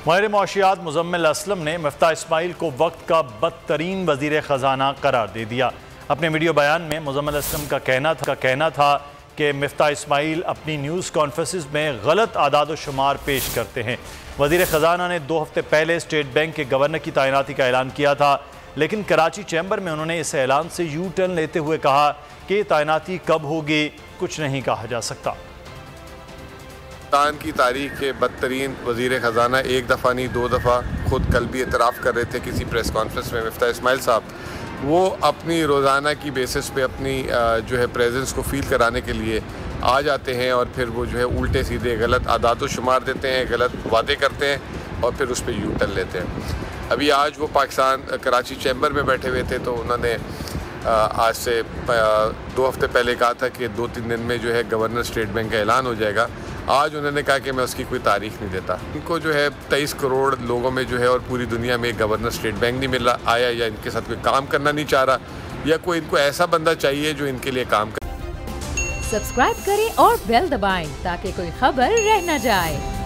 माहिर मौशियात मुजम्मिल असलम ने मिफ्ताह इस्माइल को वक्त का बदतरीन वजीर ख़जाना करार दे दिया। अपने वीडियो बयान में मुजम्मिल असलम का कहना था कि मिफ्ताह इस्माइल अपनी न्यूज़ कॉन्फ्रेंसेस में गलत आदाद शुमार पेश करते हैं। वजीर ख़जाना ने 2 हफ्ते पहले स्टेट बैंक के गवर्नर की तैनाती का ऐलान किया था, लेकिन कराची चैम्बर में उन्होंने इस ऐलान से यू टर्न लेते हुए कहा कि तैनाती कब होगी कुछ नहीं कहा जा सकता। पाकिस्तान की तारीख के बदतरीन वज़ीर ख़जाना एक दफ़ा नहीं 2 दफ़ा खुद कल भी एतराफ़ कर रहे थे किसी प्रेस कॉन्फ्रेंस में मिफ्ताह इस्माइल साहब, वो अपनी रोज़ाना की बेसिस पे अपनी जो है प्रेजेंस को फ़ील कराने के लिए आ जाते हैं और फिर वो जो है उल्टे सीधे गलत आदात शुमार देते हैं, गलत वादे करते हैं और फिर उस पर यू टर्न लेते हैं। अभी आज वो पाकिस्तान कराची चैम्बर में बैठे हुए थे तो उन्होंने आज से 2 हफ्ते पहले कहा था कि 2-3 दिन में जो है गवर्नर स्टेट बैंक का ऐलान हो जाएगा। आज उन्होंने कहा कि मैं उसकी कोई तारीख नहीं देता। इनको जो है 23 करोड़ लोगों में जो है और पूरी दुनिया में गवर्नर स्टेट बैंक नहीं मिल रहा आया, या इनके साथ कोई काम करना नहीं चाह रहा, या कोई इनको ऐसा बंदा चाहिए जो इनके लिए काम करे। सब्सक्राइब करें और बेल दबाएं ताकि कोई खबर रह न जाए।